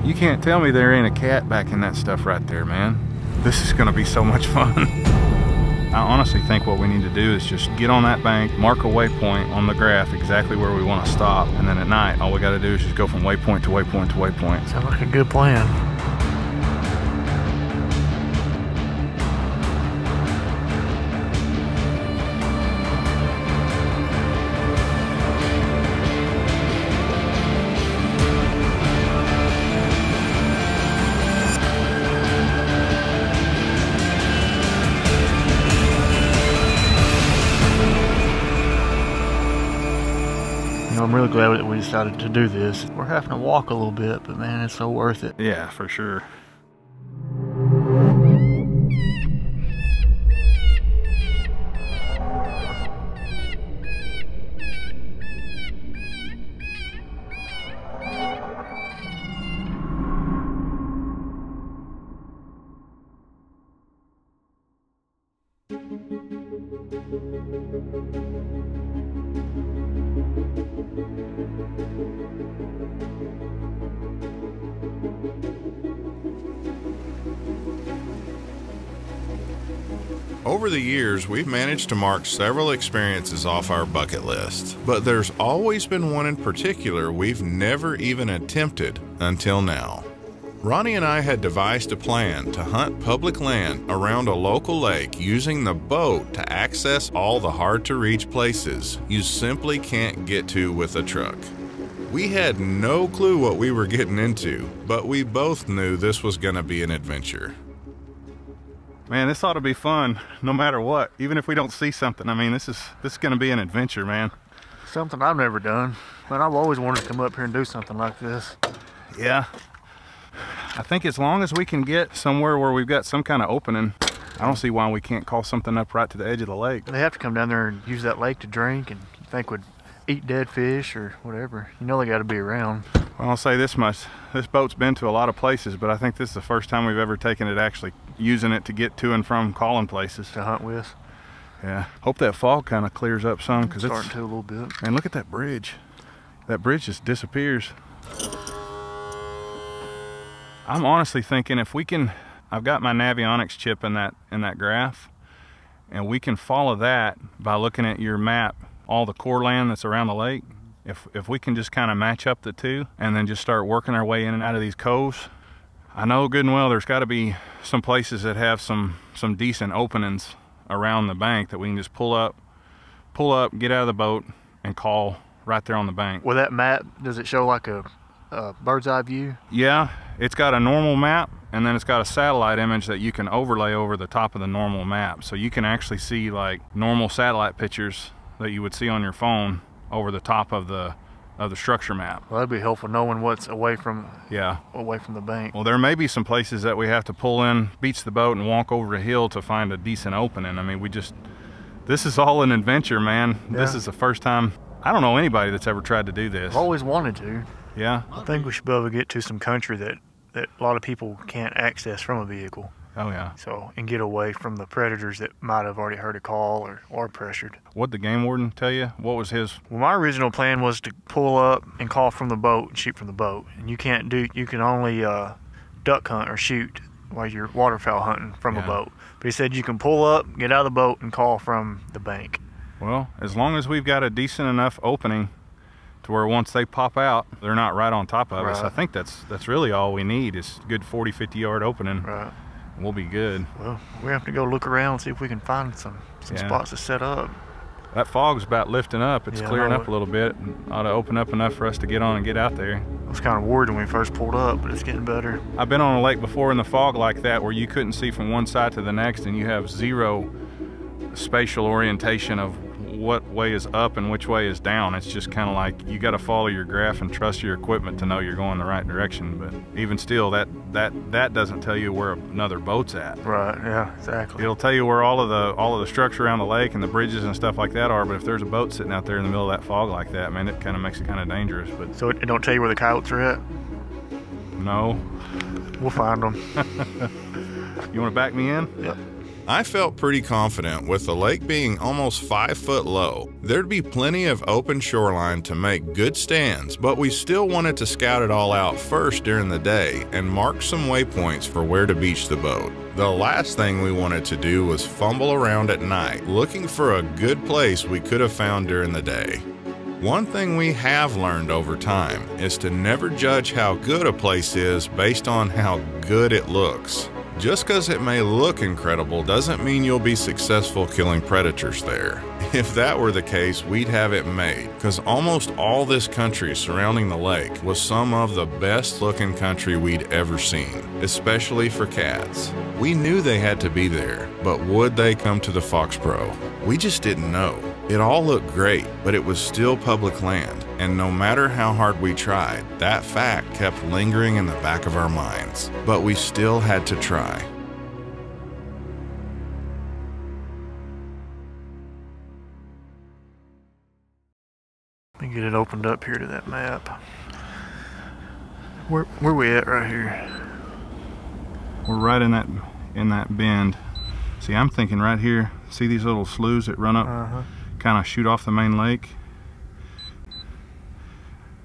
You can't tell me there ain't a cat back in that stuff right there, man. This is gonna be so much fun. I honestly think what we need to do is just get on that bank, mark a waypoint on the graph exactly where we want to stop, and then at night, all we got to do is just go from waypoint to waypoint to waypoint. Sounds like a good plan. I'm really glad that we decided to do this. We're having to walk a little bit, but man, it's so worth it. Yeah, for sure. Over the years, we've managed to mark several experiences off our bucket list, but there's always been one in particular we've never even attempted until now. Ronnie and I had devised a plan to hunt public land around a local lake using the boat to access all the hard-to-reach places you simply can't get to with a truck. We had no clue what we were getting into, but we both knew this was going to be an adventure. Man, this ought to be fun no matter what, even if we don't see something. I mean, this is going to be an adventure, man. Something I've never done, but I've always wanted to come up here and do something like this. Yeah. I think as long as we can get somewhere where we've got some kind of opening, I don't see why we can't call something up right to the edge of the lake. They have to come down there and use that lake to drink, and you think would eat dead fish or whatever. You know they got to be around. Well, I'll say this much. This boat's been to a lot of places, but I think this is the first time we've ever taken it actually using it to get to and from calling places. To hunt with. Yeah. Hope that fog kind of clears up some, because it's starting to a little bit. Man, look at that bridge. That bridge just disappears. I'm honestly thinking if we can, I've got my Navionics chip in that graph, and we can follow that by looking at your map, all the core land that's around the lake. If we can just kind of match up the two and then just start working our way in and out of these coves. I know good and well there's got to be some places that have some decent openings around the bank that we can just pull up, get out of the boat, and call right there on the bank. Well, that map, does it show like a bird's eye view? Yeah, it's got a normal map, and then it's got a satellite image that you can overlay over the top of the normal map. So you can actually see like normal satellite pictures that you would see on your phone over the top of the structure map. Well, that'd be helpful knowing what's away from the bank. Well, there may be some places that we have to pull in, beach the boat, and walk over a hill to find a decent opening. I mean, this is all an adventure, man. Yeah. This is the first time. I don't know anybody that's ever tried to do this. I've always wanted to. Yeah. I think we should be able to get to some country that a lot of people can't access from a vehicle. Oh yeah. So, and get away from the predators that might have already heard a call or pressured. What'd the game warden tell you? What was his? Well, my original plan was to pull up and call from the boat and shoot from the boat. And you can only duck hunt or shoot while you're waterfowl hunting from a boat. But he said you can pull up, get out of the boat, and call from the bank. Well, as long as we've got a decent enough opening to where once they pop out, they're not right on top of us. I think that's really all we need is a good 40, 50 yard opening. Right. We'll be good. Well, we have to go look around and see if we can find some spots to set up. That fog's about lifting up. It's clearing up a little bit. And ought to open up enough for us to get on and get out there. I was kind of worried when we first pulled up, but it's getting better. I've been on a lake before in the fog like that where you couldn't see from one side to the next and you have zero spatial orientation of what way is up and which way is down. It's just kind of like you got to follow your graph and trust your equipment to know you're going the right direction. But even still, that doesn't tell you where another boat's at. Right. Yeah. Exactly. It'll tell you where all of the structure around the lake and the bridges and stuff like that are. But if there's a boat sitting out there in the middle of that fog like that, man, it kind of makes it kind of dangerous. But so it don't tell you where the coyotes are at? No. We'll find them. You want to back me in? Yep. I felt pretty confident with the lake being almost 5 foot low. There'd be plenty of open shoreline to make good stands, but we still wanted to scout it all out first during the day and mark some waypoints for where to beach the boat. The last thing we wanted to do was fumble around at night, looking for a good place we could have found during the day. One thing we have learned over time is to never judge how good a place is based on how good it looks. Just because it may look incredible doesn't mean you'll be successful killing predators there. If that were the case, we'd have it made, because almost all this country surrounding the lake was some of the best looking country we'd ever seen, especially for cats. We knew they had to be there, but would they come to the Fox Pro? We just didn't know. It all looked great, but it was still public land, and no matter how hard we tried, that fact kept lingering in the back of our minds. But we still had to try. Let me get it opened up here to that map. Where we at right here? We're right in that bend. See, I'm thinking right here, see these little sloughs that run up, kind of shoot off the main lake?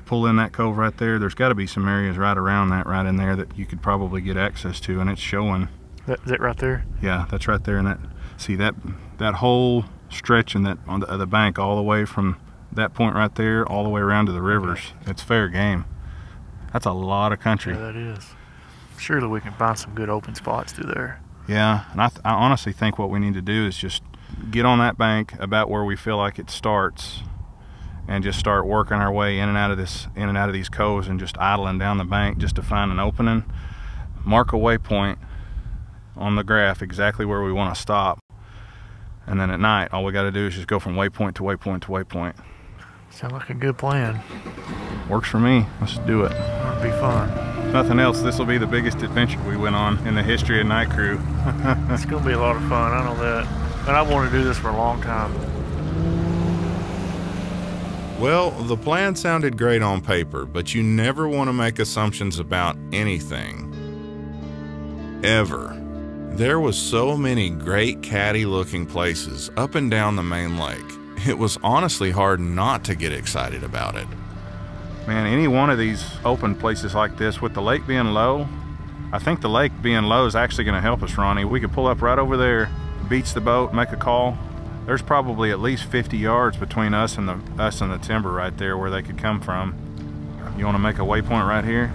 Pull in that cove right there. There's got to be some areas right around that, right in there, that you could probably get access to, and it's showing. Is it right there? Yeah, that's right there. And that, see that whole stretch in that on the bank, all the way from that point right there, all the way around to the rivers. It's fair game. That's a lot of country. Yeah, that is. Surely we can find some good open spots through there. Yeah, and I honestly think what we need to do is just get on that bank about where we feel like it starts, and just start working our way in and out of these coves, and just idling down the bank just to find an opening. Mark a waypoint on the graph exactly where we want to stop, and then at night all we got to do is just go from waypoint to waypoint to waypoint. Sounds like a good plan. Works for me. Let's do it. It'll be fun. If nothing else, this will be the biggest adventure we went on in the history of Night Crew. It's gonna be a lot of fun, I know that. And I want to do this for a long time. Well, the plan sounded great on paper, but you never want to make assumptions about anything. Ever. There was so many great catty looking places up and down the main lake. It was honestly hard not to get excited about it. Man, any one of these open places like this, with the lake being low, I think the lake being low is actually going to help us, Ronnie. We could pull up right over there, beach the boat, make a call. There's probably at least 50 yards between us and the timber right there where they could come from. You want to make a waypoint right here?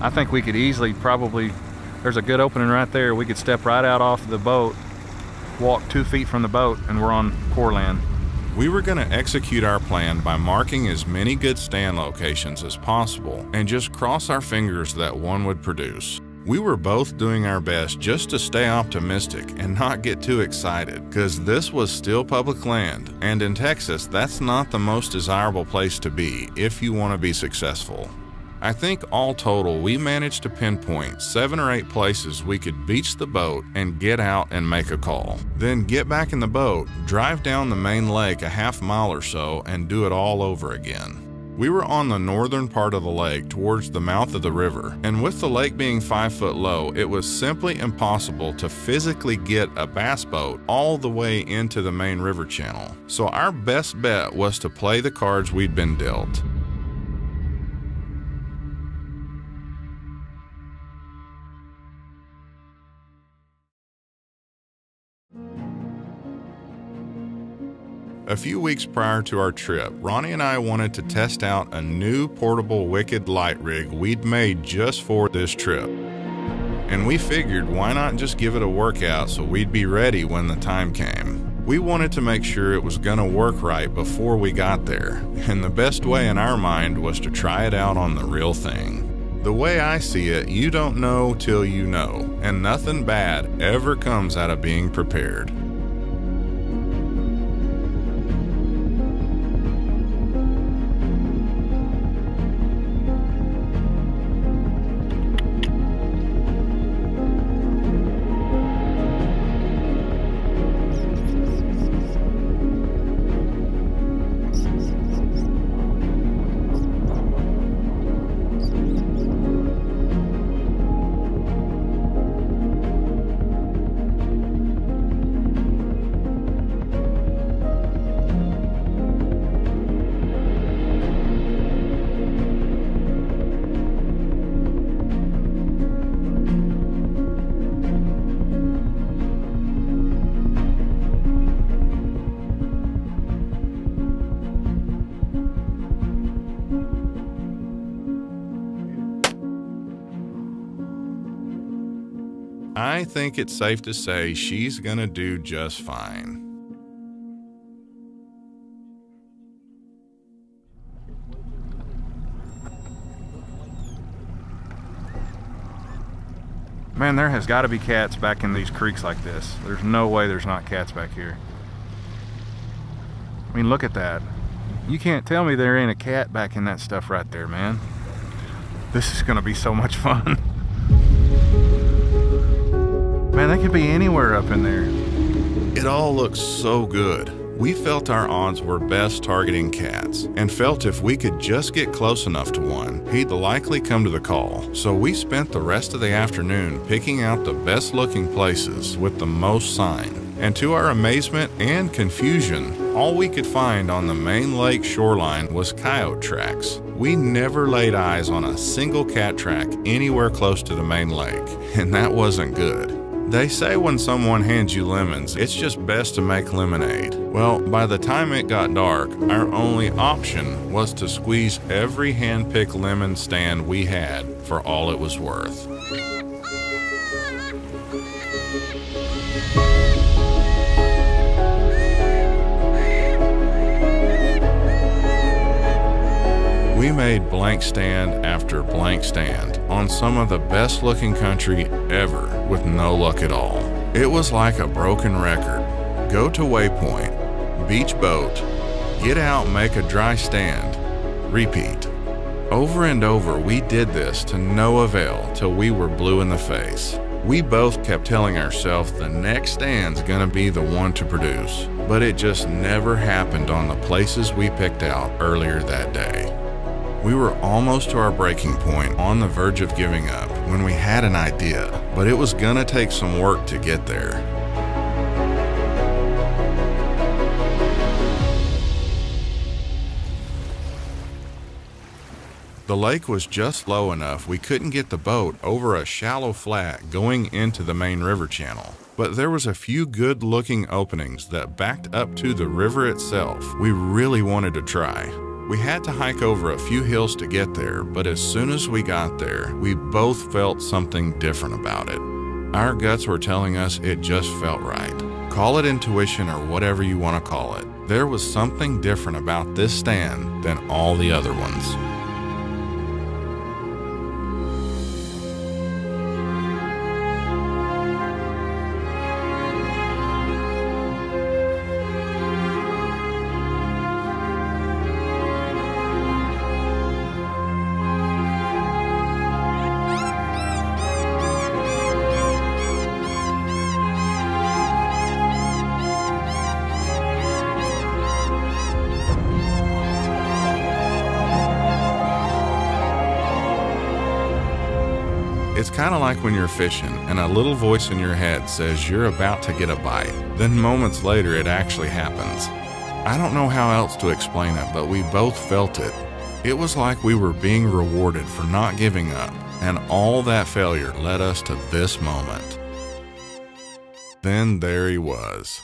I think we could easily there's a good opening right there. We could step right out off the boat, walk 2 feet from the boat, and we're on core land. We were going to execute our plan by marking as many good stand locations as possible and just cross our fingers that one would produce. We were both doing our best just to stay optimistic and not get too excited, because this was still public land, and in Texas, that's not the most desirable place to be if you want to be successful. I think all total, we managed to pinpoint 7 or 8 places we could beach the boat and get out and make a call. Then get back in the boat, drive down the main lake a half mile or so, and do it all over again. We were on the northern part of the lake towards the mouth of the river, and with the lake being 5 foot low, it was simply impossible to physically get a bass boat all the way into the main river channel. So our best bet was to play the cards we'd been dealt. A few weeks prior to our trip, Ronnie and I wanted to test out a new portable Wicked light rig we'd made just for this trip. And we figured, why not just give it a workout so we'd be ready when the time came. We wanted to make sure it was gonna work right before we got there, and the best way in our mind was to try it out on the real thing. The way I see it, you don't know till you know, and nothing bad ever comes out of being prepared. I think it's safe to say she's gonna do just fine. Man, there has got to be cats back in these creeks like this. There's no way there's not cats back here. I mean, look at that. You can't tell me there ain't a cat back in that stuff right there, man. This is gonna be so much fun. Man, they could be anywhere up in there. It all looks so good. We felt our odds were best targeting cats, and felt if we could just get close enough to one, he'd likely come to the call. So we spent the rest of the afternoon picking out the best looking places with the most sign. And to our amazement and confusion, all we could find on the main lake shoreline was coyote tracks. We never laid eyes on a single cat track anywhere close to the main lake, and that wasn't good. They say when someone hands you lemons, it's just best to make lemonade. Well, by the time it got dark, our only option was to squeeze every hand-picked lemon stand we had for all it was worth. We made blank stand after blank stand on some of the best looking country ever with no luck at all. It was like a broken record. Go to waypoint, beach boat, get out, make a dry stand, repeat. Over and over we did this to no avail till we were blue in the face. We both kept telling ourselves the next stand's gonna be the one to produce, but it just never happened on the places we picked out earlier that day. We were almost to our breaking point, on the verge of giving up, when we had an idea, but it was gonna take some work to get there. The lake was just low enough we couldn't get the boat over a shallow flat going into the main river channel, but there was a few good-looking openings that backed up to the river itself we really wanted to try. We had to hike over a few hills to get there, but as soon as we got there, we both felt something different about it. Our guts were telling us it just felt right. Call it intuition or whatever you want to call it. There was something different about this stand than all the other ones. It's kind of like when you're fishing and a little voice in your head says you're about to get a bite. Then moments later it actually happens. I don't know how else to explain it, but we both felt it. It was like we were being rewarded for not giving up, and all that failure led us to this moment. Then there he was.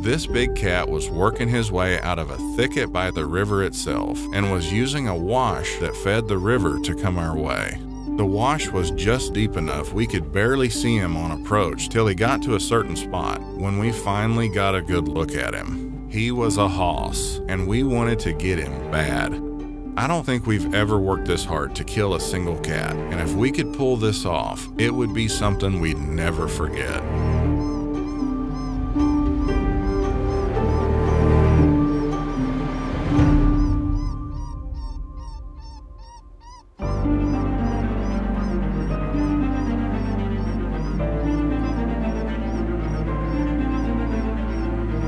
This big cat was working his way out of a thicket by the river itself and was using a wash that fed the river to come our way. The wash was just deep enough we could barely see him on approach till he got to a certain spot when we finally got a good look at him. He was a hoss, and we wanted to get him bad. I don't think we've ever worked this hard to kill a single cat, and if we could pull this off, it would be something we'd never forget.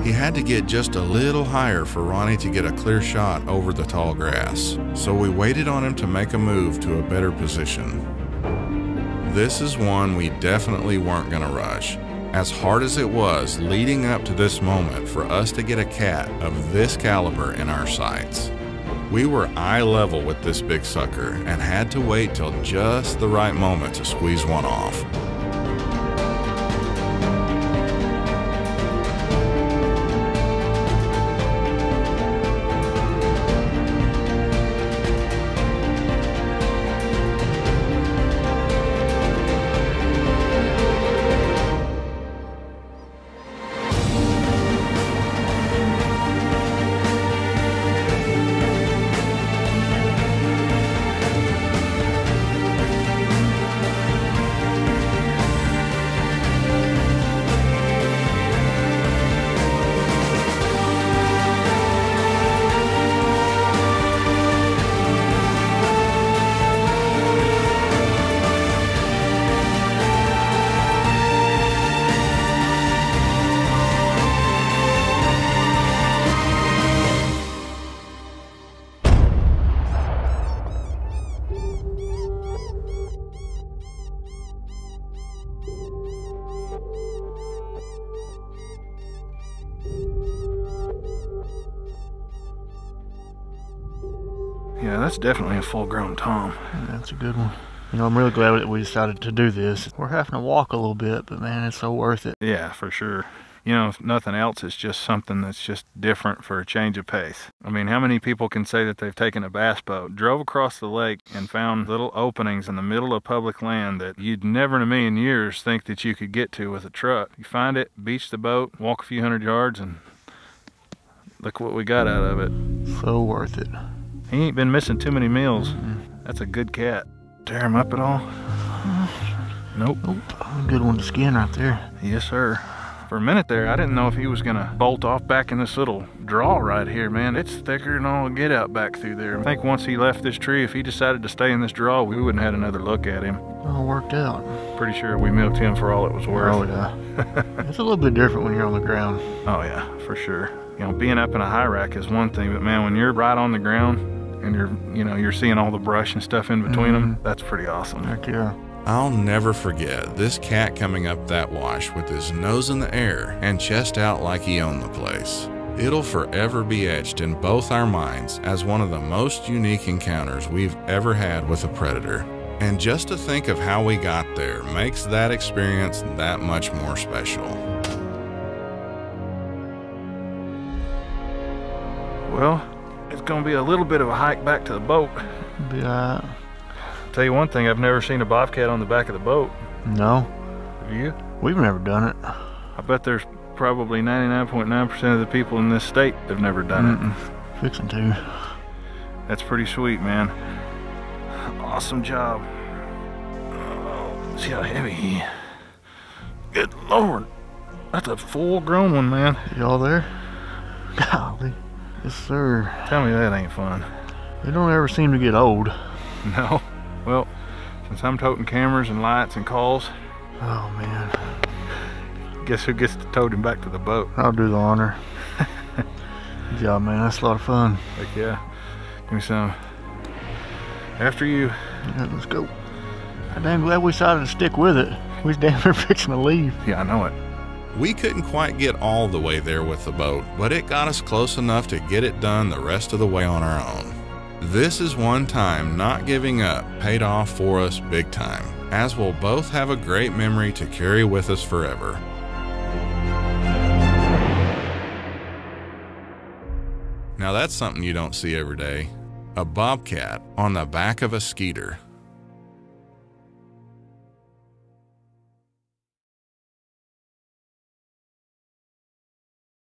He had to get just a little higher for Ronnie to get a clear shot over the tall grass, so we waited on him to make a move to a better position. This is one we definitely weren't gonna rush, as hard as it was leading up to this moment for us to get a cat of this caliber in our sights. We were eye level with this big sucker and had to wait till just the right moment to squeeze one off. Yeah, that's definitely a full-grown tom. That's a good one. You know, I'm really glad that we decided to do this. We're having to walk a little bit, but man, it's so worth it. Yeah, for sure. You know, if nothing else, it's just something that's just different for a change of pace. I mean, how many people can say that they've taken a bass boat, drove across the lake, and found little openings in the middle of public land that you'd never in a million years think that you could get to with a truck? You find it, beach the boat, walk a few hundred yards, and look what we got out of it. So worth it. He ain't been missing too many meals. That's a good cat. Tear him up at all? Nope. Good one to skin right there. Yes, sir. For a minute there, I didn't know if he was gonna bolt off back in this little draw right here, man. It's thicker than all get out back through there. I think once he left this tree, if he decided to stay in this draw, we wouldn't have had another look at him. All worked out. Pretty sure we milked him for all it was worth. Oh, yeah. It's a little bit different when you're on the ground. Oh, yeah, for sure. You know, being up in a high rack is one thing, but man, when you're right on the ground and you're seeing all the brush and stuff in between them, that's pretty awesome. Heck yeah. I'll never forget this cat coming up that wash with his nose in the air and chest out like he owned the place. It'll forever be etched in both our minds as one of the most unique encounters we've ever had with a predator. And just to think of how we got there makes that experience that much more special. Well, it's gonna be a little bit of a hike back to the boat. Be alright. Tell you one thing, I've never seen a bobcat on the back of the boat. No. Have you? We've never done it. I bet there's probably 99.9% of the people in this state have never done it. Fixing to. That's pretty sweet, man. Awesome job. Oh, see how heavy he is. Good Lord. That's a full-grown one, man. Y'all there? Golly. Yes, sir. Tell me that ain't fun. They don't ever seem to get old. No. Well, since I'm toting cameras and lights and calls. Oh, man. Guess who gets to tote him back to the boat? I'll do the honor. Good job, man. That's a lot of fun. Heck yeah. Give me some. After you. Yeah, let's go. I'm damn glad we decided to stick with it. We was damn near fixing to leave. Yeah, I know it. We couldn't quite get all the way there with the boat, but it got us close enough to get it done the rest of the way on our own. This is one time not giving up paid off for us big time, as we'll both have a great memory to carry with us forever. Now that's something you don't see every day. A bobcat on the back of a skeeter.